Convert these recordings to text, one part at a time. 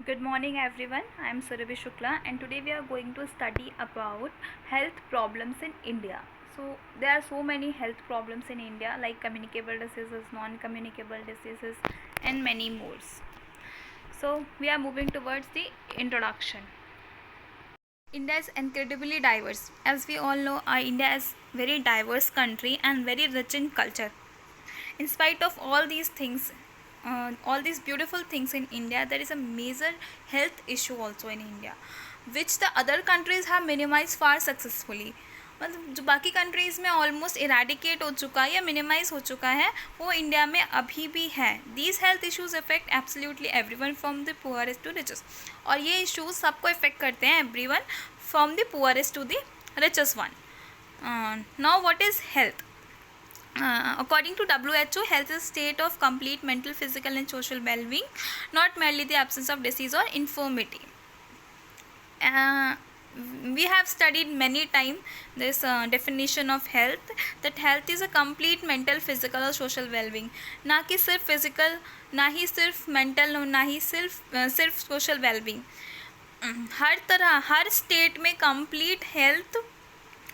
Good morning everyone. I am Surabhi Shukla and today we are going to study about health problems in India. So there are so many health problems in India like communicable diseases, non-communicable diseases and many more. So we are moving towards the introduction. India is incredibly diverse. As we all know, India is very diverse country and very rich in culture. In spite of all these things, all these beautiful things in India, there is a major health issue also in India, which the other countries have minimized far successfully. मतलब जो बाकी countries में almost eradicate हो चुका है या minimise हो चुका है, वो इंडिया में अभी भी है. These health issues affect absolutely everyone from the poorest to richest. और ये इश्यूज़ सबको इफेक्ट करते हैं, everyone from the poorest to the richest one. Now what is health? According to WHO, health is a state of complete mental, physical and social well-being, not merely the absence of disease or infirmity. We have studied many times this definition of health, that health is a complete mental, physical और social well-being. ना कि सिर्फ physical, ना ही सिर्फ mental, ना ही सिर्फ social well-being. हर तरह, हर स्टेट में complete health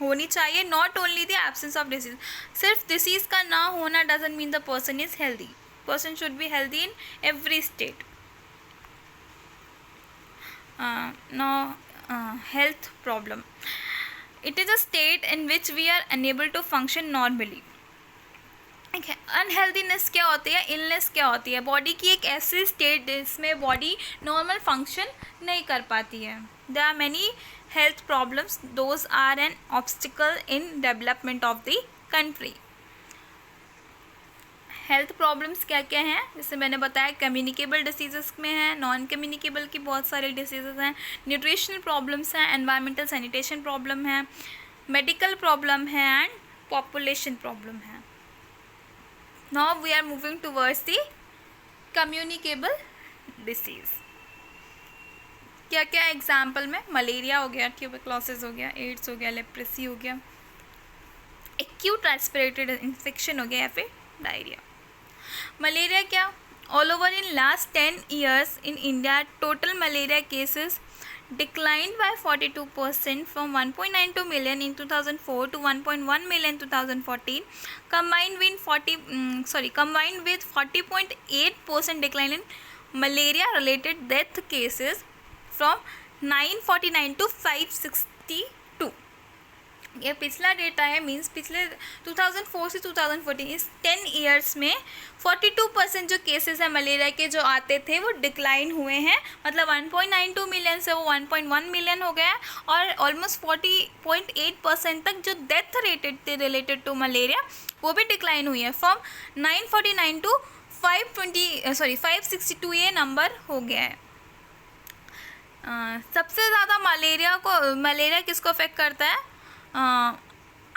होनी चाहिए. Not only the absence of disease. सिर्फ डिसीज़ का ना होना doesn't mean the person is healthy. Person should be healthy in every state. No health problem. It is a state in which we are unable to function normally. ठीक है. अनहेल्दीनेस क्या होती है, illness क्या होती है? बॉडी की एक ऐसी स्टेट जिसमें बॉडी नॉर्मल फंक्शन नहीं कर पाती है. There are many health problems, those are an obstacle in development of the country. Health problems क्या क्या हैं? जैसे मैंने बताया, कम्युनिकेबल डिसीजेस में है, नॉन कम्युनिकेबल की बहुत सारे डिसीजेस हैं, न्यूट्रिशनल प्रॉब्लम्स हैं, एनवायरमेंटल सैनिटेशन प्रॉब्लम है, मेडिकल प्रॉब्लम है एंड पॉपुलेशन प्रॉब्लम है. Now we are moving towards the communicable disease. क्या क्या एग्जाम्पल में? मलेरिया हो गया, ट्यूबरक्लोसिस हो गया, एड्स हो गया, लेप्रेसी हो गया, एक्यूट रेस्पिरेटरी इन्फेक्शन हो गया या फिर डायरिया. मलेरिया क्या? All over in last 10 years in India, total malaria cases declined by 42% from 1.92 million in 2004 to 1.1 million in 2014, combined with 40.8% decline in malaria related death cases from 949 to 562. ये पिछला data है, means पिछले 2004 से 2014 इस 10 years में 42% जो cases हैं malaria के जो आते थे वो डिक्लाइन हुए हैं. मतलब 1.92 मिलियन से वो 1.1 मिलियन हो गया. और ऑलमोस्ट 40.8% तक जो डेथ रेटेड थे रिलेटेड टू मलेरिया वो भी डिक्लाइन हुई है. फ्रॉम 949 टू 562 ये नंबर हो गया है. सबसे ज़्यादा मलेरिया किसको अफेक्ट करता है?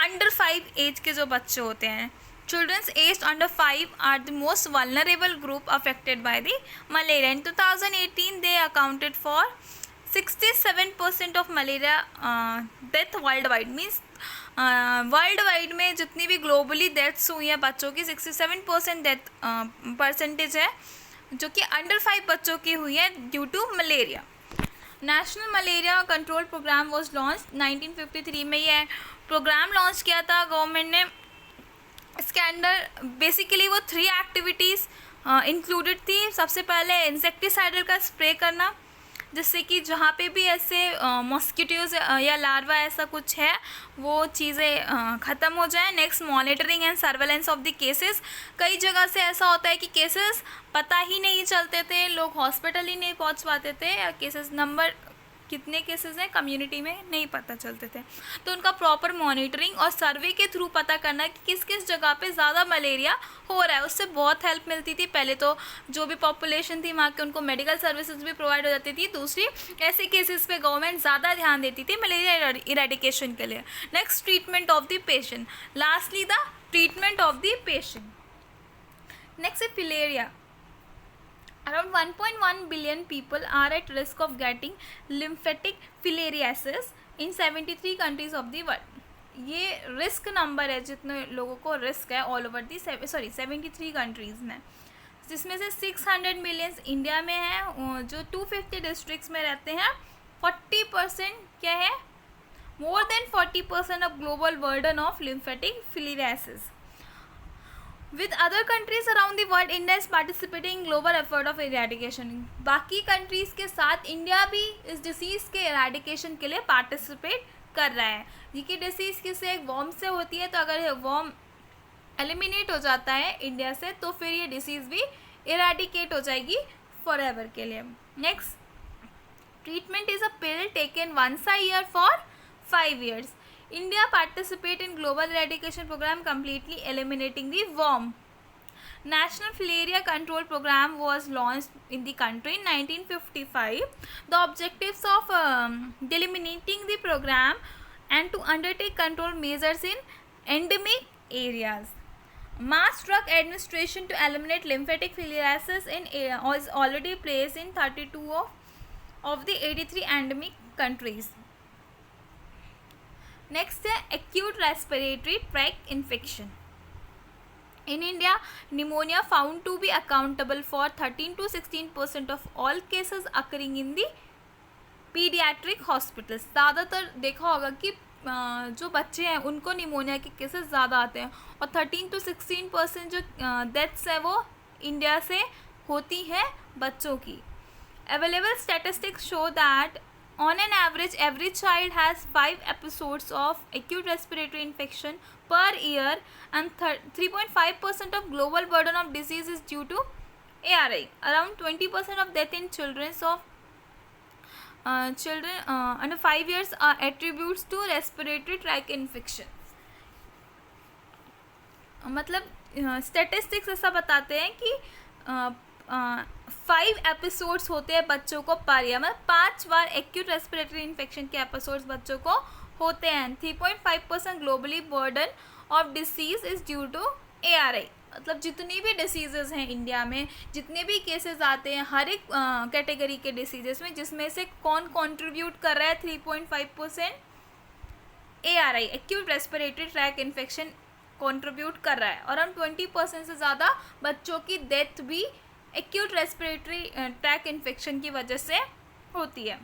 अंडर 5 एज के जो बच्चे होते हैं. Childrens age under 5 are the most vulnerable group affected by the malaria. In 2018 they accounted for 67% of malaria death worldwide. Means worldwide में जितनी भी ग्लोबली डेथ्स हुई हैं बच्चों की, 67% डेथ परसेंटेज है जो कि अंडर 5 बच्चों की हुई है due to malaria. National malaria control programme was launch 1953 में. ये प्रोग्राम लॉन्च किया था गवर्नमेंट ने. इसके अंदर बेसिकली वो 3 एक्टिविटीज़ इंक्लूडेड थी. सबसे पहले इंसेक्टिसाइडल का स्प्रे करना, जिससे कि जहाँ पे भी ऐसे मॉस्किटोज या लार्वा ऐसा कुछ है वो चीज़ें ख़त्म हो जाए. Next, monitoring and surveillance of the cases. कई जगह से ऐसा होता है कि केसेस पता ही नहीं चलते थे, लोग हॉस्पिटल ही नहीं पहुंच पाते थे, या केसेस नंबर कितने केसेस हैं कम्युनिटी में नहीं पता चलते थे. तो उनका प्रॉपर मॉनिटरिंग और सर्वे के थ्रू पता करना कि किस किस जगह पे ज़्यादा मलेरिया हो रहा है, उससे बहुत हेल्प मिलती थी. पहले तो जो भी पॉपुलेशन थी वहाँ के उनको मेडिकल सर्विसेज भी प्रोवाइड हो जाती थी. दूसरी, ऐसे केसेस पे गवर्नमेंट ज़्यादा ध्यान देती थी मलेरिया इरेडिकेशन के लिए. Next, treatment of the patient. Lastly, the treatment of the patient. Next है filaria. Around 1.1 billion people are at risk of getting lymphatic filariasis in 73 countries of the world. ये risk number है जितने लोगों को risk है all over the 73 countries में. जिसमें से 600 मिलियंस इंडिया में है, जो 250 डिस्ट्रिक्ट्स में रहते हैं. 40% क्या है, more than 40% of global burden of lymphatic filariasis. With other countries around the world, India is participating in global effort of eradication. बाकी कंट्रीज़ के साथ इंडिया भी इस डिसीज़ के एराडिकेशन के लिए पार्टिसिपेट कर रहा है. ये डिसीज़ किससे, एक वॉर्म से होती है, तो अगर वॉर्म एलिमिनेट हो जाता है इंडिया से तो फिर ये डिसीज़ भी एराडिकेट हो जाएगी फॉर एवर के लिए. Next, treatment is a pill taken once a year for 5 years. India participate in global eradication program completely eliminating the worm. National Filaria Control Program was launched in the country in 1955. The objectives of delimiting the program and to undertake control measures in endemic areas. Mass drug administration to eliminate lymphatic filariasis was already placed in 32 of the 83 endemic countries. Next है acute respiratory tract infection. In India, pneumonia found to be accountable for 13 to 16% of all cases occurring in the pediatric hospitals. ज़्यादातर देखा होगा कि जो बच्चे हैं उनको pneumonia के केसेस ज़्यादा आते हैं और 13 to 16% जो डेथ्स है वो इंडिया से होती है बच्चों की. Available statistics show that on an average, every child has 5 episodes of acute respiratory infection per year, and 3.5% of global burden of disease is due to ARI. Around 20% of death in children under 5 years are attributes to respiratory tract infection. मतलब statistics ऐसा बताते हैं कि 5 episodes होते हैं बच्चों को पर ईयर, मतलब 5 बार एक्यूट रेस्पिरेटरी इन्फेक्शन के एपिसोड्स बच्चों को होते हैं. 3.5% globally burden of disease is due to ARI. मतलब जितनी भी डिसीजेज हैं इंडिया में, जितने भी केसेस आते हैं हर एक कैटेगरी के डिसीजेस में, जिसमें से कौन कंट्रीब्यूट कर रहा है 3.5%, ARI acute respiratory tract infection contribute कर रहा है. और हम 20% से ज़्यादा बच्चों की डेथ भी एक्यूट रेस्पिरेटरी ट्रैक इन्फेक्शन की वजह से होती है.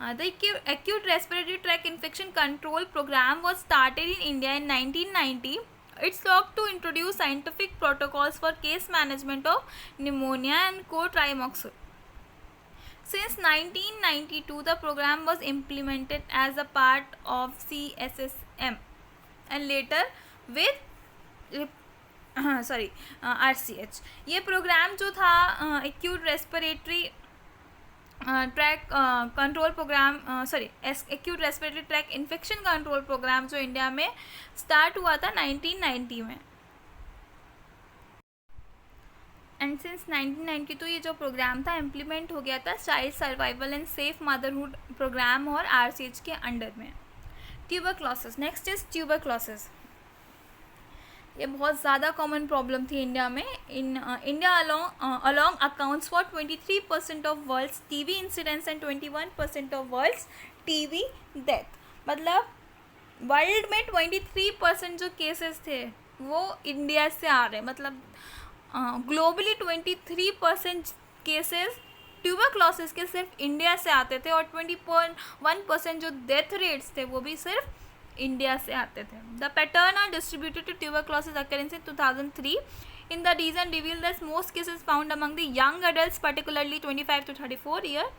The acute respiratory tract infection control program was started in India in 1990. It sought to introduce scientific protocols for case management of pneumonia and co-trimoxyl. Since 1992, the program was implemented as a part of CSSM and later with RCH. ये programme जो था acute respiratory tract control programme acute respiratory tract infection control programme जो India में start हुआ था 1990 में. And since 1992 ये जो प्रोग्राम था इम्प्लीमेंट हो गया था child survival and safe motherhood programme और RCH के अंडर में. ट्यूबरक्लोसिस. Next is tuberculosis. ये बहुत ज़्यादा कॉमन प्रॉब्लम थी इंडिया में. India along accounts for 23% of world's TB incidents and 21% of world's TB death. मतलब वर्ल्ड में 23% जो केसेस थे वो इंडिया से आ रहे. मतलब ग्लोबली 23% केसेस ट्यूबरक्लोसिस के सिर्फ इंडिया से आते थे और 20.1% जो डेथ रेट्स थे वो भी सिर्फ इंडिया से आते थे. The pattern are distributed to tuberculosis occurrence in 2003 in the region reveal that most cases found among the young adults particularly 25 to 34 year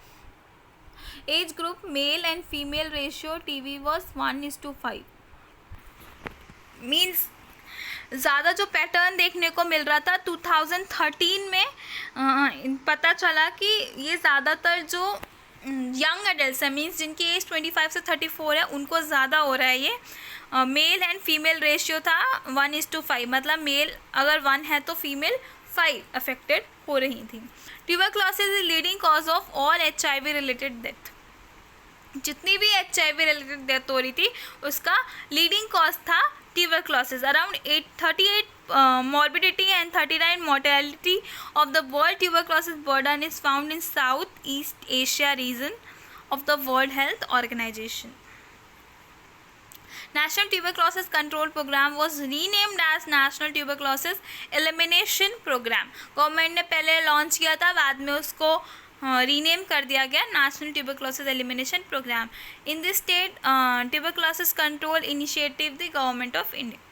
age group. Male and female ratio TB was 1:5. Means ज़्यादा जो pattern देखने को मिल रहा था 2013 में पता चला कि ये ज़्यादातर जो यंग एडल्ट्स है, मीन्स जिनकी एज 25 से 34 है, उनको ज़्यादा हो रहा है ये. मेल एंड फीमेल रेशियो था 1:5. मतलब मेल अगर 1 है तो फीमेल 5 अफेक्टेड हो रही थी. Tuberculosis is leading cause of all HIV related death. जितनी भी HIV रिलेटेड डेथ हो रही थी उसका लीडिंग कॉज था tuberculosis. Around 38 morbidity and 39 mortality of the world tuberculosis burden is found in Southeast Asia region of the World Health Organization. National tuberculosis control programme was renamed as national tuberculosis elimination programme. Government ने पहले launch किया था, बाद में उसको rename कर दिया गया national tuberculosis elimination programme. In this state tuberculosis control initiative the government of India.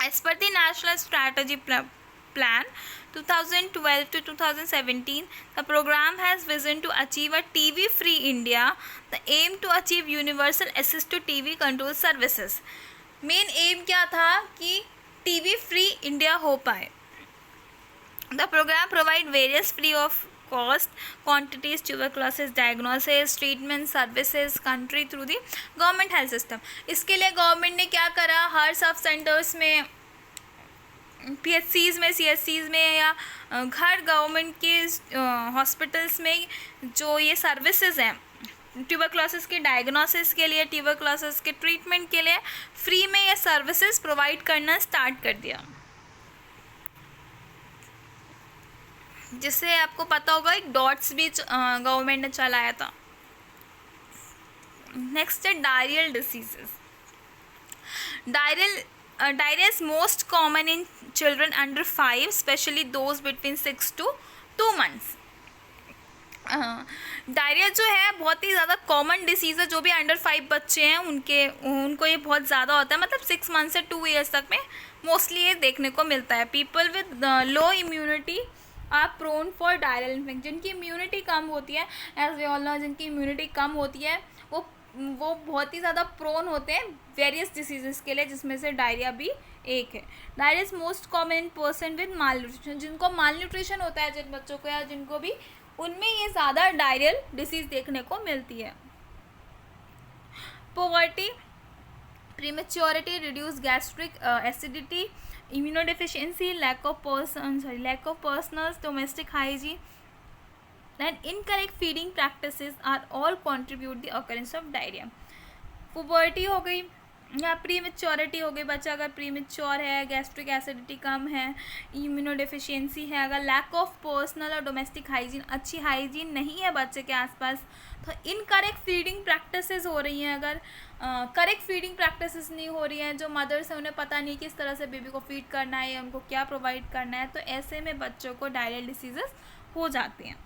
As per the National Strategy Plan 2012 to 2017, the program has vision to achieve a TB-free India. The aim to achieve universal access to TB control services. Main aim क्या था कि TB-free India हो पाए. The program provide various free of cost quantities tuberculosis diagnosis treatment services country through the government health system. इसके लिए government ने क्या करा, हर सब सेंटर्स में, PHCs में, CSCs में या हर गवर्नमेंट के हॉस्पिटल्स में जो ये सर्विसेज हैं ट्यूबरक्लोसिस के डायग्नोसिस के लिए, ट्यूबरक्लोसिस के ट्रीटमेंट के लिए फ्री में ये सर्विसेज प्रोवाइड करना स्टार्ट कर दिया. जिससे आपको पता होगा एक डॉट्स भी गवर्नमेंट ने चलाया था. नेक्स्ट है diarrhoeal diseases. Diarrhoea is most common in children under 5, specially those between 6 to 2 months. Diarrhoea जो है बहुत ही ज़्यादा कॉमन डिसीज़ है. जो भी अंडर 5 बच्चे हैं उनको ये बहुत ज़्यादा होता है, मतलब 6 months से 2 years तक में मोस्टली ये देखने को मिलता है. People with low immunity are prone for diarrhoeal infection. जिनकी इम्यूनिटी कम होती है, एज वी ऑल नो, जिनकी इम्यूनिटी कम होती है वो बहुत ही ज़्यादा प्रोन होते हैं वेरियस डिसीजेस के लिए, जिसमें से डायरिया भी एक है. Diarrhoea is most common in person with mall nutrition. जिनको माल न्यूट्रिशन होता है, जिन बच्चों को या जिनको भी, उनमें ये ज़्यादा डायरियल डिसीज़ देखने को मिलती है. Poverty, prematurity, reduce gastric acidity, immunodeficiency, lack of personal domestic hygiene and incorrect feeding practices are all contribute the occurrence of diarrhea. Puberty हो गई या प्रीमेच्योरिटी हो गई, बच्चा अगर प्रीमेच्योर है, गैस्ट्रिक एसिडिटी कम है, इम्यूनोडेफिशिएंसी है, अगर लैक ऑफ पर्सनल और डोमेस्टिक हाइजीन, अच्छी हाइजीन नहीं है बच्चे के आसपास, तो इनकरेक्ट फीडिंग प्रैक्टिसेस हो रही हैं. अगर करेक्ट फीडिंग प्रैक्टिसेस नहीं हो रही हैं, जो मदर्स हैं उन्हें पता नहीं किस तरह से बेबी को फीड करना है या उनको क्या प्रोवाइड करना है, तो ऐसे में बच्चों को डायरियल डिसीजेस हो जाते हैं.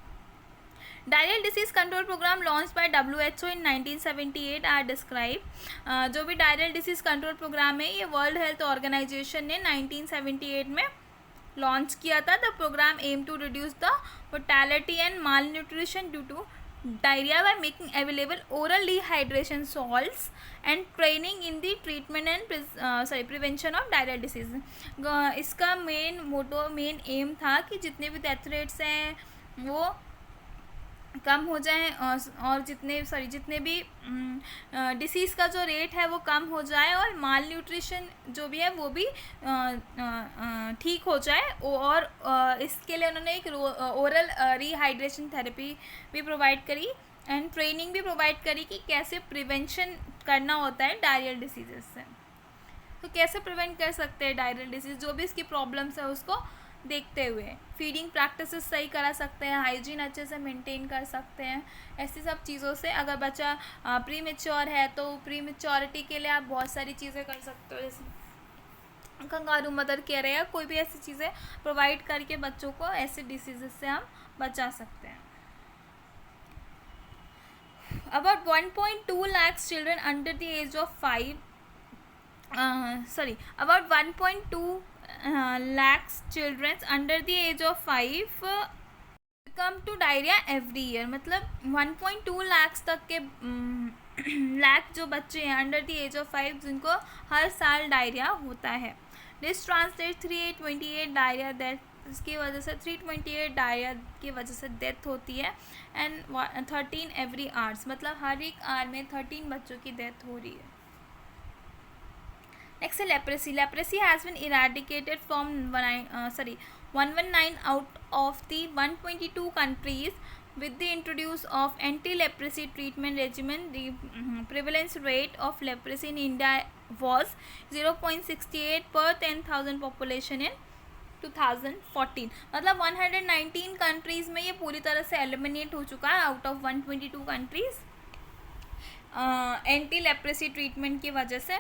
Diarrhoeal disease control programme launch by WHO in 1978 are describe. जो भी डायरियल डिसीज़ कंट्रोल प्रोग्राम है, ये वर्ल्ड हेल्थ ऑर्गेनाइजेशन ने 1978 में लॉन्च किया था. The programme aim to reduce the mortality and malnutrition due to diarrhoea by making available oral dehydration salts and training in the treatment and prevention of diarrhoeal disease. इसका main aim था कि जितने भी death rates हैं वो कम हो जाएं और जितने भी डिसीज़ का जो रेट है वो कम हो जाए और माल न्यूट्रिशन जो भी है वो भी ठीक हो जाए. और इसके लिए उन्होंने एक ओरल रिहाइड्रेशन थेरेपी भी प्रोवाइड करी एंड ट्रेनिंग भी प्रोवाइड करी कि कैसे प्रिवेंशन करना होता है डायरियल डिसीजेस से. तो कैसे प्रिवेंट कर सकते हैं डायरियल डिसीज़, जो भी इसकी प्रॉब्लम्स है उसको देखते हुए फीडिंग प्रैक्टिसेस सही करा सकते हैं, हाइजीन अच्छे से मेंटेन कर सकते हैं. ऐसी सब चीज़ों से अगर बच्चा प्री मेच्योर है तो प्री मेच्योरिटी के लिए आप बहुत सारी चीज़ें कर सकते हो, जैसे कंगारू मदर केयर है या कोई भी ऐसी चीज़ें प्रोवाइड करके बच्चों को ऐसे डिसीजेस से हम बचा सकते हैं. About 1.2 lakhs children under the age of 5 about 1.2 lakhs children under the age of 5 come to diarrhea every year. मतलब 1.2 lakhs तक के लाख जो बच्चे हैं अंडर द एज ऑफ 5 जिनको हर साल डायरिया होता है. दिस ट्रांसलेट 328 डायरिया डेथ, इसकी वजह से 328 डायरिया की वजह से डेथ होती है एंड 13 एवरी आवर्स, मतलब हर एक आवर में 13 बच्चों की डेथ हो रही है. नेक्स्ट है leprosy. Leprosy has been eradicated from 119 out of the 122 countries with the introduce of anti-leprosy treatment regimen. The prevalence rate of leprosy in India was 0.68 per 10,000 population in 2014. मतलब 119 countries में ये पूरी तरह से एलिमिनेट हो चुका है out of 122 countries. Anti leprosy treatment की वजह से,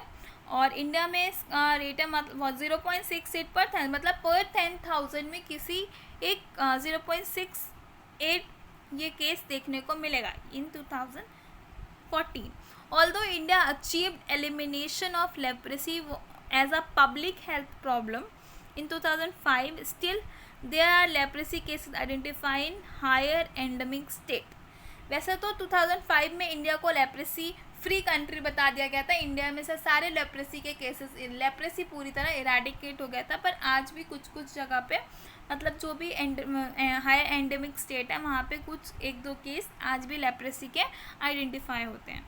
और इंडिया में इसका रेट है मतलब 0.68 पर 1000, मतलब पर 10,000 में किसी एक 0.68 ये केस देखने को मिलेगा इन 2014. Although India achieved elimination of leprosy as a public health problem in 2005, still there are leprosy cases identified in higher endemic state. वैसे तो 2005 में इंडिया को लेप्रेसी फ्री कंट्री बता दिया गया था. इंडिया में से सारे लेप्रेसी के केसेस, लेप्रेसी पूरी तरह इराडिकेट हो गया था, पर आज भी कुछ कुछ जगह पे मतलब जो भी हाई एंडेमिक स्टेट है वहाँ पे कुछ एक दो केस आज भी लेप्रेसी के आइडेंटिफाई होते हैं.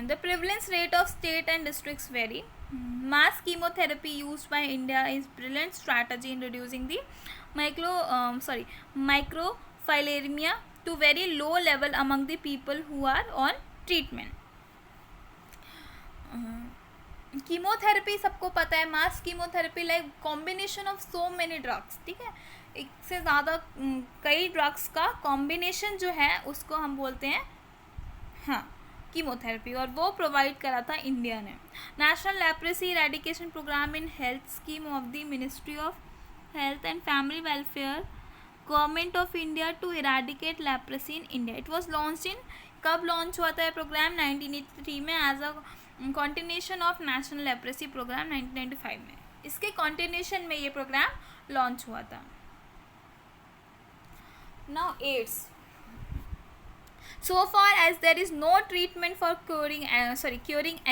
The prevalence rate of state and districts vary. Mass chemotherapy used by India is brilliant strategy in reducing the microfilaria to very low level among the people who are on treatment. Chemotherapy सबको पता है. Mass chemotherapy like combination of so many drugs, ठीक है, एक से ज़्यादा कई drugs का कॉम्बिनेशन जो है उसको हम बोलते हैं हाँ कीमोथेरेपी, और वो प्रोवाइड करा था इंडिया ने. National leprosy eradication programme in health scheme of the ministry of health and family welfare government of India to eradicate leprosy in India. It was launch in, कब लॉन्च हुआ था programme? 1983 में as a continuation of national leprosy programme 1995 में. इसके continuation में ये programme launch हुआ था. Now AIDS. So far as there is no treatment for curing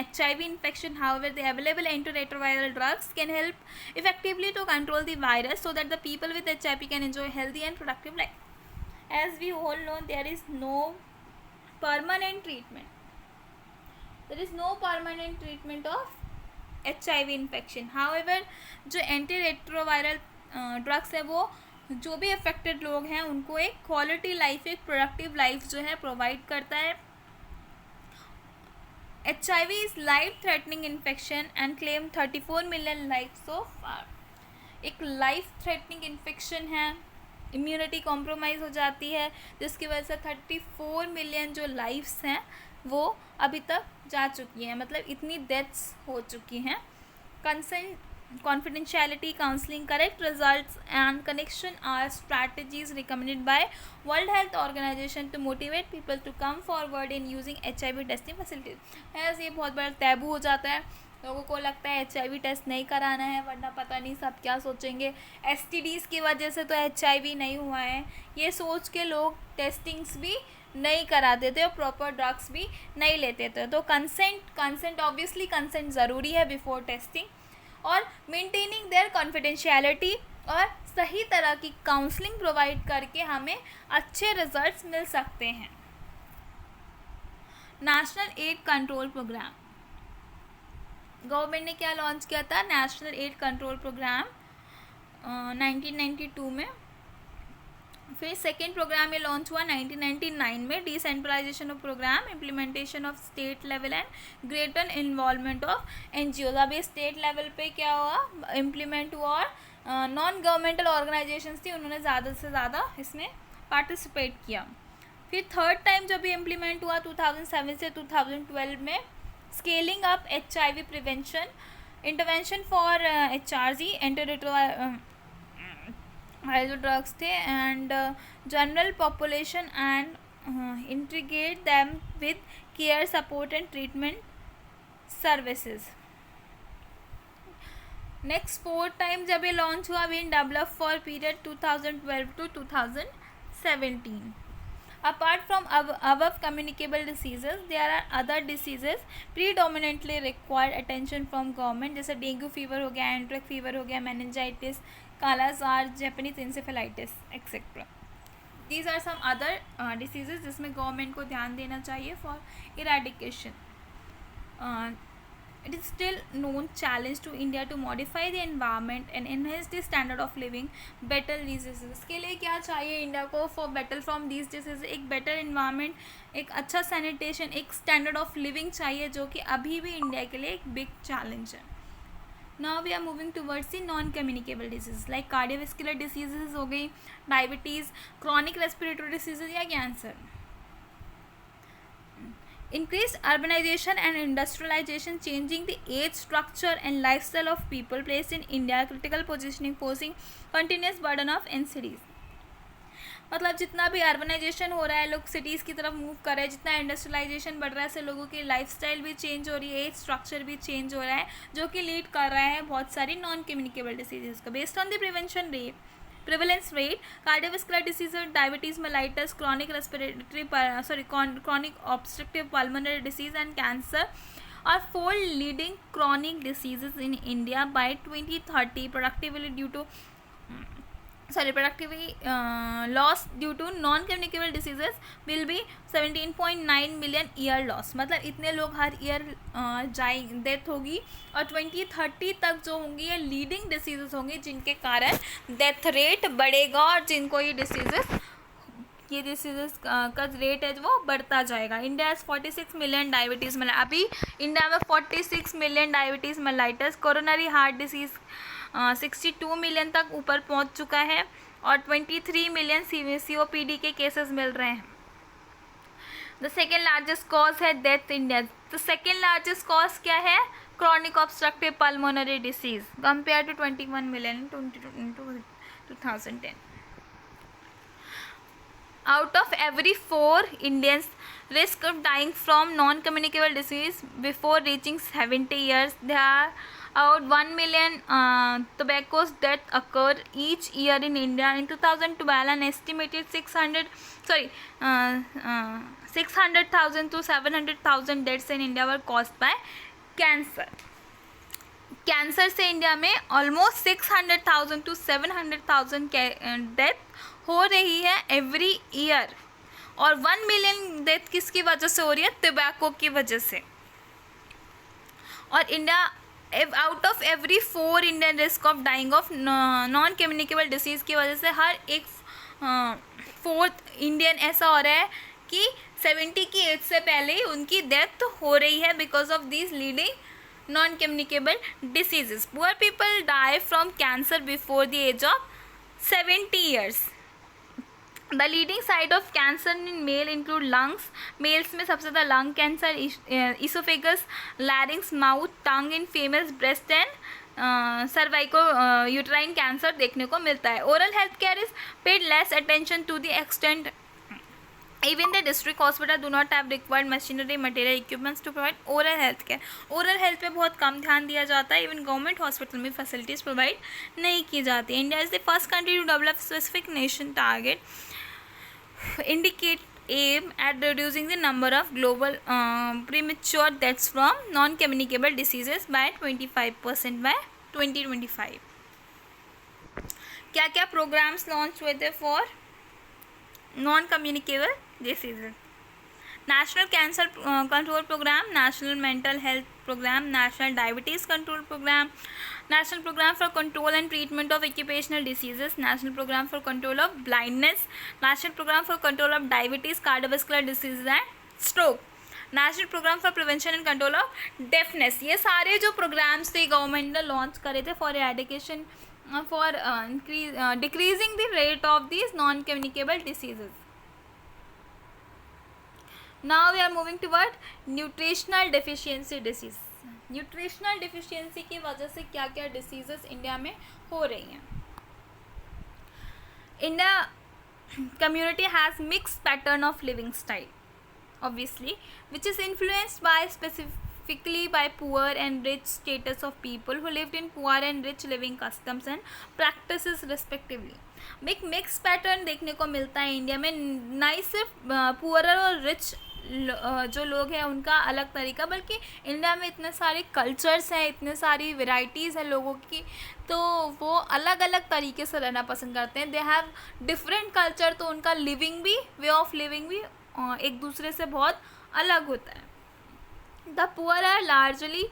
HIV infection, however, the available antiretroviral drugs can help effectively to control the virus so that the people with HIV can enjoy healthy and productive life. As we all know, there is no permanent treatment. There is no permanent treatment of HIV infection. However, जो antiretroviral drugs है वो जो भी affected लोग हैं उनको एक quality life, एक प्रोडक्टिव लाइफ जो है प्रोवाइड करता है. HIV is life threatening infection and claim 34 million life so far. एक लाइफ थ्रेटनिंग इन्फेक्शन है, इम्यूनिटी कॉम्प्रोमाइज़ हो जाती है जिसकी वजह से 34 मिलियन जो लाइफ्स हैं वो अभी तक जा चुकी हैं, मतलब इतनी डेथ्स हो चुकी हैं. Consent, confidentiality, counseling, correct results and connection are strategies recommended by World Health Organization to motivate people to come forward in using HIV testing facilities. ऐसे ये बहुत बड़ा टैबू हो जाता है, लोगों को लगता है HIV टेस्ट नहीं कराना है वरना पता नहीं सब क्या सोचेंगे, STDs की वजह से तो HIV नहीं हुआ है, ये सोच के लोग टेस्टिंग्स भी नहीं कराते थे और प्रॉपर ड्रग्स भी नहीं लेते थे. तो कंसेंट ऑब्वियसली कंसेंट ज़रूरी है बिफोर टेस्टिंग, और मेंटेनिंग देयर कॉन्फिडेंशियलिटी और सही तरह की काउंसलिंग प्रोवाइड करके हमें अच्छे रिजल्ट्स मिल सकते हैं. National AIDS control programme, government ने क्या लॉन्च किया था? नेशनल एड कंट्रोल प्रोग्राम 1992 में. फिर सेकेंड प्रोग्राम ये लॉन्च हुआ 1999 में. Decentralisation of programme, implementation of state level and greater involvement of NGOs. अब ये स्टेट लेवल पे क्या हुआ, इम्प्लीमेंट हुआ, और नॉन गवर्नमेंटल ऑर्गेनाइजेशंस थी उन्होंने ज़्यादा से ज़्यादा इसमें पार्टिसिपेट किया. फिर थर्ड टाइम जब ये इम्प्लीमेंट हुआ 2007 से 2012 में, scaling up HIV prevention, intervention for HRG, antiretroviral जो ड्रग्स थे, and general population and integrate them with care, support and treatment services. Next fourth time जब ये लॉन्च हुआ, been develop for period 2012 to 2017. Apart from above communicable diseases, there are other diseases predominantly required attention from government, जैसे dengue fever हो गया, enteric fever हो गया, meningitis, kala azar, Japanese encephalitis etcetera. These are some other diseases जिसमें government को ध्यान देना चाहिए for eradication. It is still known challenge to India to modify the environment and enhance the standard of living better diseases. के लिए क्या चाहिए India को for better from these diseases? एक better environment, एक अच्छा sanitation, एक standard of living चाहिए जो कि अभी भी इंडिया के लिए एक big challenge है. Now we are moving towards the non-communicable diseases like cardiovascular diseases हो गई, diabetes, chronic respiratory diseases या cancer. Increased urbanization and industrialization changing the age structure and lifestyle of people placed in India critical positioning forcing continuous burden of NCDs. मतलब जितना भी urbanisation हो रहा है, लोग सिटीज़ की तरफ मूव कर रहे हैं, जितना इंडस्ट्रियलाइजेशन बढ़ रहा है, से लोगों की लाइफस्टाइल भी चेंज हो रही है, एज स्ट्रक्चर भी चेंज हो रहा है, जो कि लीड कर रहा है बहुत सारी नॉन कम्युनिकेबल डिसीजेज का. Based on the prevalence rate, cardiovascular diseases, diabetes mellitus, chronic obstructive pulmonary disease and cancer are 4 leading chronic diseases in India by 2030. Productivity loss due to non-communicable diseases will be 17.9 million year loss. मतलब इतने लोग हर year death होगी, और 2030 तक जो होंगी ये leading diseases होंगी जिनके कारण डेथ रेट बढ़ेगा, और जिनको ये डिसीजेस का रेट है वो बढ़ता जाएगा. इंडिया हैज़ 46 मिलियन डायबिटीज़ अभी इंडिया में 46 million diabetes mellitus. Coronary heart disease 62 million तक ऊपर पहुंच चुका है, और 23 मिलियन COPD के केसेस मिल रहे हैं. द सेकेंड लार्जेस्ट कॉज है डेथ इंडिया. तो सेकेंड लार्जेस्ट कॉज क्या है? Chronic obstructive pulmonary disease compare to 21 million in 2010. Out of every 4 Indians risk of dying from non-communicable disease before reaching 70 years. There are about 1 million tobacco deaths occur each year in India. In 2012, an estimated 600,000 to 700,000 deaths in India were caused by cancer. Cancer से India में almost 600,000 to 700,000 death हो रही है every year, और 1 million death किसकी वजह से हो रही है? टोबैको की वजह से. और India out of every 4 Indian risk of dying of non communicable disease की वजह से हर एक 4th इंडियन ऐसा हो रहा है कि 70 की एज से पहले ही उनकी डेथ हो रही है because of these leading non-communicable diseases. Poor people die from cancer before the age of 70 years. The leading site of cancer in male include lungs. Males में सबसे ज़्यादा lung cancer, esophagus, larynx, mouth, tongue in females, breast and cervico-uterine cancer देखने को मिलता है. Oral health care is paid less attention to the extent. Even the district hospital do not have required machinery, material, equipments to provide oral health care. Oral health पे बहुत कम ध्यान दिया जाता है. Even government hospital में facilities provide नहीं की जाती. India is the first country to develop specific nation target indicate aim at reducing the number of global premature deaths from non-communicable diseases by 25% by 2025. क्या क्या programs launch हुए थे for non-communicable diseases? National Cancer Control Program, National Mental Health Program, National Diabetes Control Program, National Program for Control and Treatment of Occupational Diseases, National Program for Control of Blindness, National Program for Control of Diabetes, Cardiovascular Diseases and Stroke, National Program for Prevention and Control of Deafness. ये सारे जो programmes थे government ने launch करे थे for एडिकेशन for decreasing the rate of these non-communicable diseases. Now we are moving toward nutritional deficiency disease. Nutritional deficiency की वजह से क्या क्या diseases इंडिया में हो रही हैं? India community has mixed pattern of living style, obviously, which is influenced by specifically by poor and rich status of people who lived in poor and rich living customs and practices respectively. एक mix pattern देखने को मिलता है India में. ना ही सिर्फ poor और rich जो लोग हैं उनका अलग तरीका, बल्कि इंडिया में इतने सारे कल्चर्स हैं, इतने सारी वेराइटीज़ हैं लोगों की, तो वो अलग अलग तरीके से रहना पसंद करते हैं. दे हैव डिफरेंट कल्चर, तो उनका लिविंग भी, वे ऑफ लिविंग भी एक दूसरे से बहुत अलग होता है. The poor are largely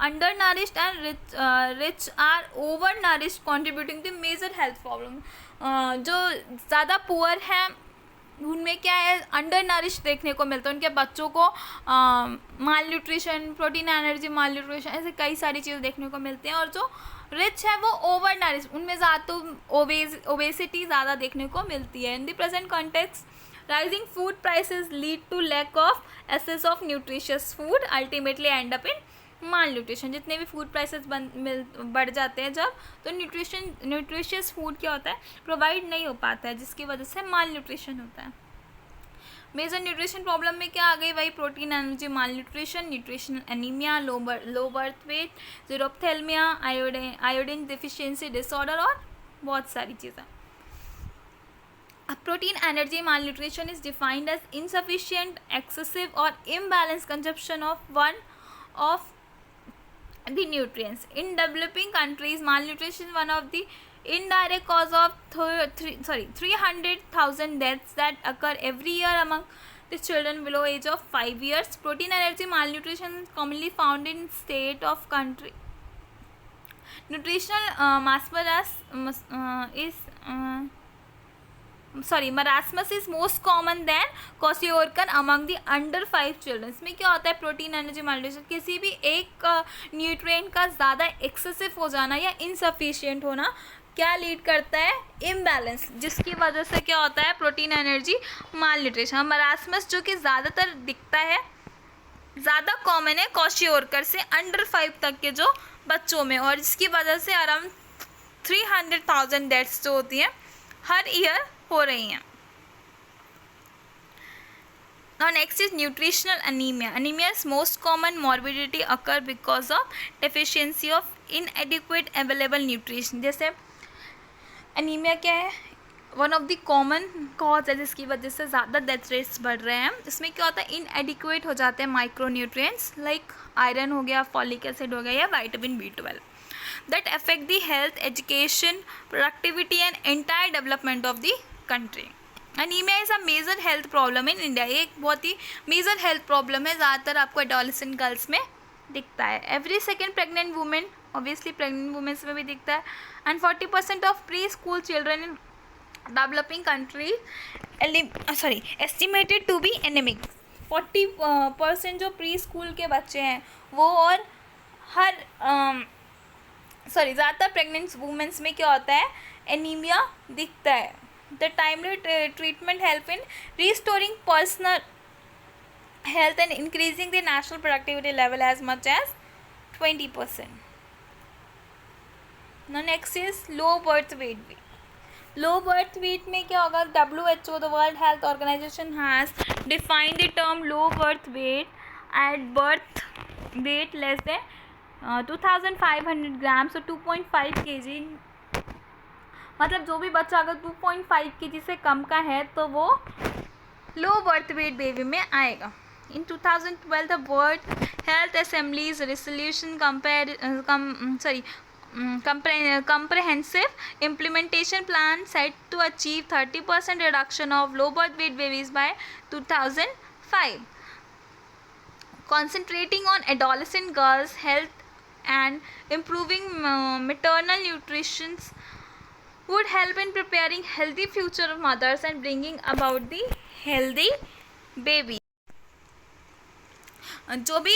undernourished and rich are overnourished, contributing to major health problem. जो ज़्यादा पुअर हैं उनमें क्या है, अंडर नरिश देखने को मिलता है. उनके बच्चों को माल nutrition, protein energy mal nutrition, ऐसे कई सारी चीज़ें देखने को मिलती हैं. और जो रिच है वो ओवर नरिश, उनमें ज़्यादा तो ओबेसिटी ज़्यादा देखने को मिलती है. In the present context rising food prices lead to lack of access of nutritious food, ultimately end up in malnutrition. जितने भी फूड प्राइसेस बढ़ जाते हैं जब, तो न्यूट्रिशियस फूड क्या होता है, प्रोवाइड नहीं हो पाता है, जिसकी वजह से माल न्यूट्रिशन होता है। मेजर न्यूट्रिशन प्रॉब्लम में क्या आ गई, वही protein energy mal nutrition, nutritional anaemia, low birth weight, xerophthalmia, iodine deficiency disorder और बहुत सारी चीज़ें। Protein energy malnutrition is defined as insufficient, excessive or imbalanced consumption of one of the nutrients. In developing countries, malnutrition is one of the indirect cause of 300,000 deaths that occur every year among the children below age of 5 years. Protein energy malnutrition is commonly found in state of country. Nutritional marasmus is most common than kwashiorkor among the under 5 children. इसमें क्या होता है, protein energy malnutrition, किसी भी एक nutrient का ज़्यादा excessive हो जाना या इनसफिशिएंट होना क्या लीड करता है, इम्बैलेंस, जिसकी वजह से क्या होता है, प्रोटीन एनर्जी मालन्यूट्रिशन। मरासमस जो कि ज़्यादातर दिखता है, ज़्यादा कॉमन है क्वाशियोरकर से अंडर 5 तक के जो बच्चों में, और जिसकी वजह से अराउंड 300,000 डेथ्स जो होती हैं हर ईयर हो रही हैं। Now next is nutritional anemia. Anemia is most common morbidity occur because of deficiency of inadequate available nutrition. जैसे एनीमिया क्या है, one of the common cause है जिसकी वजह से ज़्यादा डेथ रेट्स बढ़ रहे हैं। इसमें क्या होता है, इनएडिक्वेट हो जाते हैं माइक्रो न्यूट्रिएंट्स लाइक आयरन हो गया, फॉलिक एसिड हो गया या vitamin B12 that affect the health, education, productivity and entire development of the country. Anemia is a major health problem in India. ये एक बहुत ही मेजर हेल्थ प्रॉब्लम है, ज़्यादातर आपको एडोलेसेंट गर्ल्स में दिखता है। Every second pregnant women, obviously pregnant womens में भी दिखता है, and 40% of preschool children in developing country estimated to be anaemic. 40% जो प्री स्कूल के बच्चे हैं वो, और ज़्यादातर प्रेग्नेंट वुमेन्स में क्या होता है, एनीमिया दिखता है। The timely treatment help in restoring personal health and increasing the national productivity level as much as 20%. Next is low birth weight. Low birth weight में क्या होगा, WHO, the world health organization has defined the term low birth weight at birth weight less than 2500 gram, so 2.5 kg. मतलब जो भी बच्चा अगर 2.5 kg से कम का है तो वो लो बर्थ वेट बेबी में आएगा. In 2012, the World Health Assembly's resolution comprehensive implementation plan set to achieve 30% reduction of low birth weight babies by 2005, concentrating on adolescent girls' health and improving maternal nutrition would help in preparing healthy future of mothers and bringing about the healthy baby. जो भी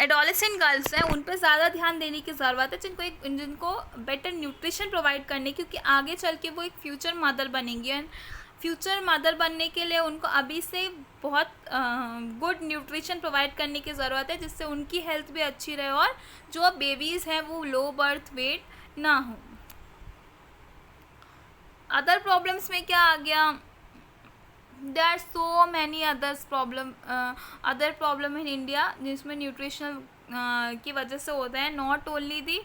adolescent girls हैं उन पे ज़्यादा ध्यान देने की ज़रूरत है, जिनको बेटर न्यूट्रिशन प्रोवाइड करने, क्योंकि आगे चल के वो एक फ्यूचर मदर बनेंगी, एंड फ्यूचर मदर बनने के लिए उनको अभी से बहुत गुड न्यूट्रिशन प्रोवाइड करने की ज़रूरत है, जिससे उनकी हेल्थ भी अच्छी रहे और जो बेबीज़ हैं वो लो बर्थ वेट ना हो. अदर प्रॉब्लम्स में क्या आ गया, there are so many other problem in India जिसमें न्यूट्रिशनल की वजह से होता है. Not only the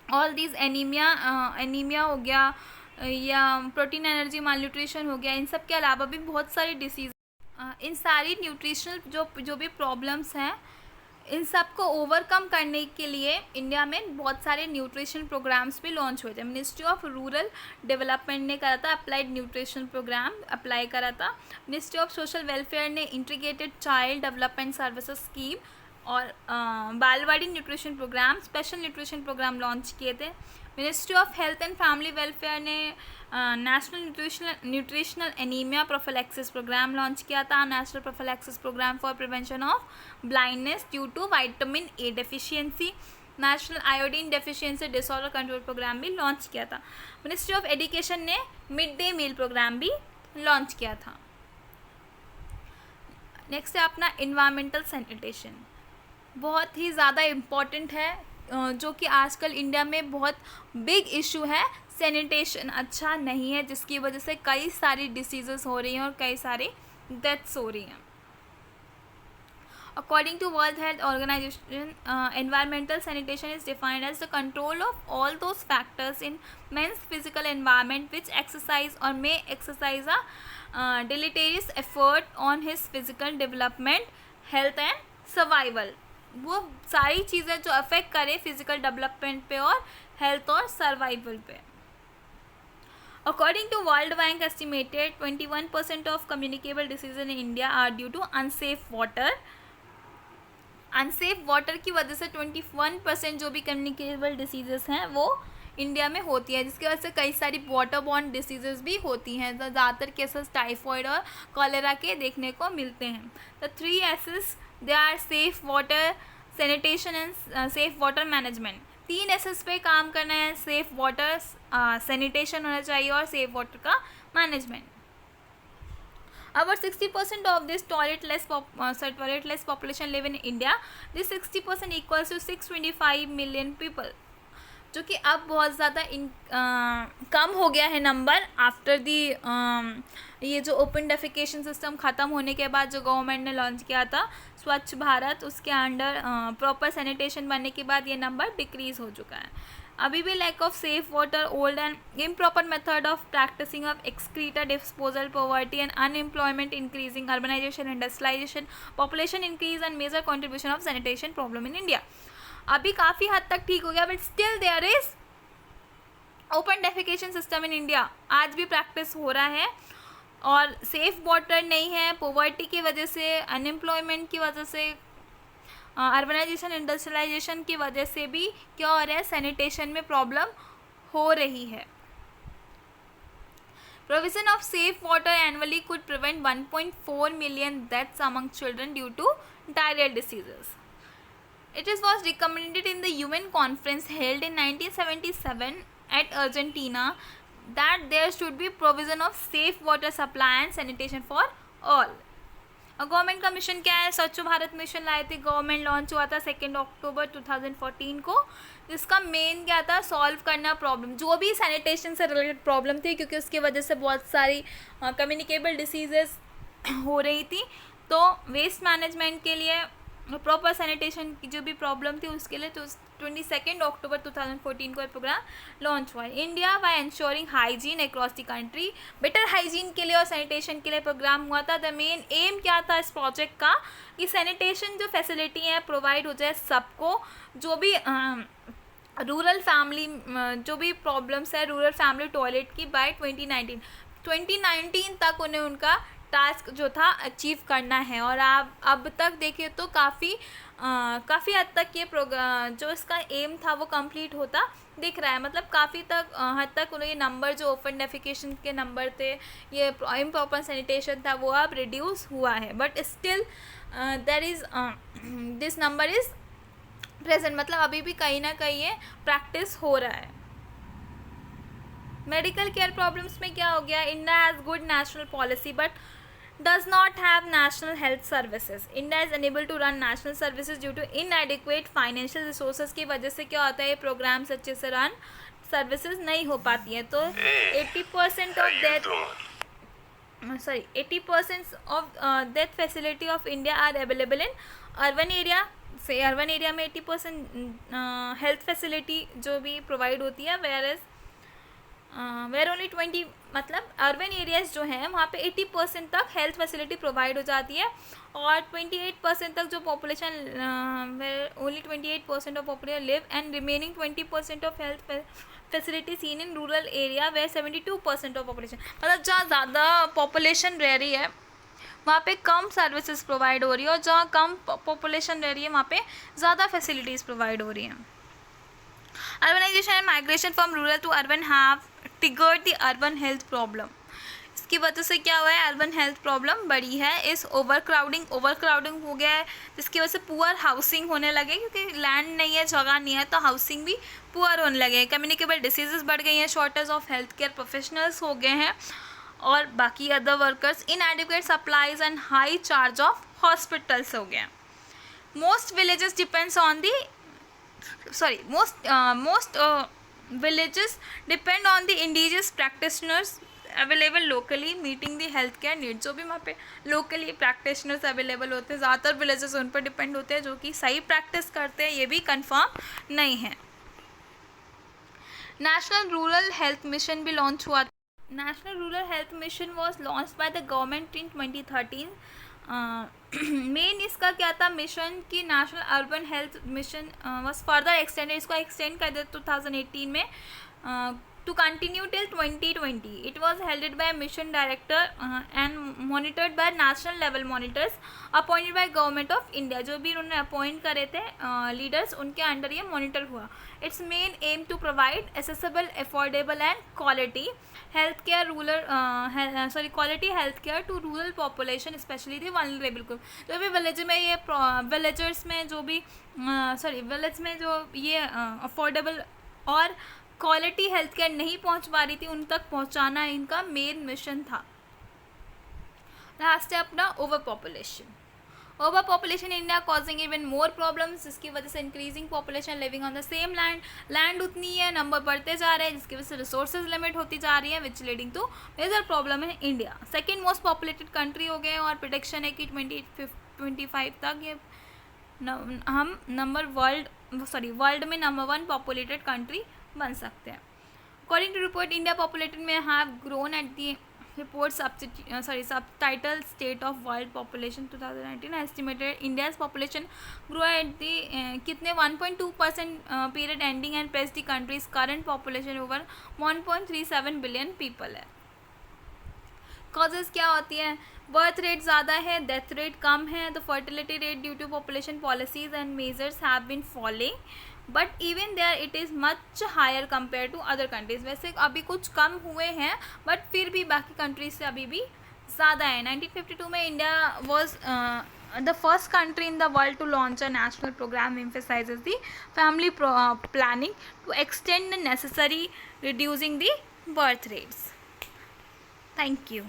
all these anaemia हो गया या प्रोटीन एनर्जी मालन्यूट्रिशन हो गया, इन सब के अलावा भी बहुत सारी डिसीज़. इन सारी न्यूट्रिशनल जो भी प्रॉब्लम्स हैं, इन सब को ओवरकम करने के लिए इंडिया में बहुत सारे न्यूट्रिशन प्रोग्राम्स भी लॉन्च हुए थे. मिनिस्ट्री ऑफ रूरल डेवलपमेंट ने करा था अप्लाइड न्यूट्रिशन प्रोग्राम अप्लाई करा था. मिनिस्ट्री ऑफ सोशल वेलफेयर ने integrated child development services scheme और Balwadi nutrition programme, special nutrition programme launch किए थे. Ministry of health and family welfare ने national nutritional anaemia prophylaxis programme launch किया था. National prophylaxis programme for prevention of blindness due to vitamin A deficiency. National iodine deficiency disorder control programme भी launch किया था. Ministry of education ने mid day meal programme भी launch किया था। Next है अपना इन्वायरमेंटल सैनिटेशन, बहुत ही ज़्यादा इम्पॉर्टेंट है, जो कि आजकल इंडिया में बहुत बिग इशू है। सैनिटेशन अच्छा नहीं है, जिसकी वजह से कई सारी डिसीजेस हो रही हैं और कई सारी डेथ्स हो रही हैं। According to World Health Organization, environmental sanitation is defined as the control of all those factors in man's physical environment which exercise or may exercise a deleterious effort on his physical development, health and survival. वो सारी चीज़ें जो affect करे physical development पे और health और survival पे। According to World Bank estimated 21% of communicable diseases in India are due to unsafe water. Unsafe water की वजह से 21% जो भी कम्युनिकेबल डिसीजेस हैं वो इंडिया में होती है, जिसकी वजह से कई सारी वाटर बॉर्न डिसीजेस भी होती हैं। ज़्यादातर केसेस टाइफॉइड और कॉलेरा के देखने को मिलते हैं। The 3 S's they are safe water, sanitation and safe water management. 3 S's पे काम करना है, सेफ वाटर, सैनिटेशन होना चाहिए और सेफ वाटर का management. About 60% of this toiletless population live in India. This 60% equals to 625 million people, जो कि अब बहुत ज़्यादा कम हो गया है नंबर आफ्टर दी ये जो ओपन डेफिकेशन सिस्टम ख़त्म होने के बाद जो गवर्नमेंट ने लॉन्च किया था स्वच्छ भारत, उसके अंडर प्रॉपर सैनिटेशन बनने के बाद ये नंबर डिक्रीज़ हो चुका है। अभी भी lack of safe water, old and improper method of practising of excreta disposal, poverty and unemployment increasing, urbanisation, industrialisation, population increase and major contribution of sanitation problem in India. अभी काफ़ी हद तक ठीक हो गया, but still there is open defecation system in India, आज भी practice हो रहा है। और सेफ वाटर नहीं है, पॉवर्टी की वजह से, अनएम्प्लॉयमेंट की वजह से, अर्बनाइजेशन, इंडस्ट्रियलाइजेशन की वजह से भी क्या हो रहा है, सैनिटेशन में प्रॉब्लम हो रही है। Provision of safe water annually could prevent 1.4 million deaths among children due to diarrheal diseases. It was recommended in the UN conference held in 1977 at Argentina that there should be provision of safe water supply and sanitation for all. Government का mission क्या है, स्वच्छ Bharat mission लाए थे, government launch हुआ था 2 अक्टूबर 2014 को, जिसका मेन क्या था, सॉल्व करना प्रॉब्लम, जो भी सैनिटेशन से रिलेटेड प्रॉब्लम थी, क्योंकि उसकी वजह से बहुत सारी कम्युनिकेबल डिसीजेस हो रही थी। तो वेस्ट मैनेजमेंट के लिए, प्रॉपर सैनिटेशन की जो भी प्रॉब्लम थी उसके लिए, तो 22 अक्टूबर 2014 को ये प्रोग्राम लॉन्च हुआ है। India by ensuring hygiene across the country, better hygiene के लिए और सैनिटेशन के लिए प्रोग्राम हुआ था। द मेन एम क्या था इस प्रोजेक्ट का, कि सैनिटेशन जो फैसिलिटी है प्रोवाइड हो जाए सबको, जो भी रूरल फैमिली जो भी प्रॉब्लम्स है रूरल फैमिली टॉयलेट की, बाय 2019 तक उन्हें उनका टास्क जो था अचीव करना है। और आप अब तक देखिए तो काफ़ी हद तक ये प्रोग्राम जो इसका एम था वो कंप्लीट होता दिख रहा है। मतलब काफ़ी हद तक उन्हें ये नंबर जो ओपन डेफिकेशन के नंबर थे, ये इम्प्रॉपर सैनिटेशन था, वो अब रिड्यूस हुआ है, but still there is this number is present, मतलब अभी भी कहीं ना कहीं ये प्रैक्टिस हो रहा है। मेडिकल केयर प्रॉब्लम्स में क्या हो गया, India has good national policy but does not have national health services. India is unable to run national services due to inadequate financial resources की वजह से क्या होता है, ये प्रोग्राम्स अच्छे से रन सर्विसेज नहीं हो पाती है। तो 80% of death facility of India are available in urban area. से अर्बन एरिया में 80% हेल्थ फैसिलिटी जो भी प्रोवाइड होती है, वेयर ओनली 20, मतलब अर्बन एरियाज जो हैं वहाँ पे 80% तक हेल्थ फैसिलिटी प्रोवाइड हो जाती है, और 28% तक जो population, only 28% of population live and remaining 20% of health facility seen in rural area where 72% of population, मतलब जहाँ ज़्यादा पॉपुलेशन रह रही है वहाँ पे कम सर्विसेज प्रोवाइड हो रही है, और जहाँ कम पॉपुलेशन रह रही है वहाँ पे ज़्यादा फैसिलिटीज़ प्रोवाइड हो रही हैं। Urbanisation and migration from rural to urban have triggered the urban health problem. इसकी वजह से क्या हुआ है, अर्बन हेल्थ प्रॉब्लम बढ़ी है। इस ओवरक्राउडिंग हो गया है, जिसकी वजह से पुअर हाउसिंग होने लगे, क्योंकि लैंड नहीं है, जगह नहीं है, तो हाउसिंग भी पुअर होने लगे। कम्युनिकेबल डिसीजेज बढ़ गई हैं, shortage of health care professionals हो गए हैं, और बाकी other workers, इनएडिक्वेट supplies and high charge of hospitals हो गया. Most villages depends on the most villages depend on the indigenous practitioners available locally meeting the health care need. जो भी वहाँ पे लोकली प्रैक्टिशनर्स अवेलेबल होते हैं, ज़्यादातर विलेजेस उन पर डिपेंड होते हैं जो कि सही प्रैक्टिस करते हैं, ये भी कंफर्म नहीं है. नेशनल रूरल हेल्थ मिशन भी लॉन्च हुआ. National rural health mission was launch by the government in 2013. Main इसका क्या था मिशन की, national urban health mission was further extended, इसको एक्सटेंड कर दिया 2018 में to continue till 2020. It was held by a mission director and monitored by national level monitors appointed by government of India. जो भी उन्होंने अपॉइंट करे थे लीडर्स, उनके अंडर ये मॉनिटर हुआ. Its main aim to provide accessible, affordable and quality health care quality health care to rural population, especially the vulnerable group. जो भी विलेज में ये विलेजर्स में जो भी विलेज में जो ये अफोर्डेबल और क्वालिटी हेल्थ केयर नहीं पहुंच पा रही थी, उन तक पहुंचाना इनका मेन मिशन था. लास्ट है अपना over population. Over population India causing even more problems, जिसकी वजह से increasing population living on the same land उतनी है, नंबर बढ़ते जा रहे हैं, जिसकी वजह से रिसोर्सेज लिमिट होती जा रही है, विच लीडिंग टू मेजर प्रॉब्लम है India. Second most populated country हो गए और प्रिडिक्शन है कि 2025 तक ये हम वर्ल्ड में नंबर 1 पॉपुलेटेड कंट्री बन सकते हैं. According to report, India populated में have grown at the report subtitle state of world population 2019 estimated India's population grow at the कितने 1.2% period ending and places the country's current population over 1.37 billion people है. Causes क्या होती हैं? Birth rate ज़्यादा है, death rate कम है. The fertility rate due to population policies and measures have been following, but even there it is much higher compare to other countries. वैसे अभी कुछ कम हुए हैं, बट फिर भी बाकी कंट्रीज से अभी भी ज़्यादा है. 1952 में India was the first country in the world to launch a national program emphasizes the family planning to extend the necessary reducing the birth rates. Thank you.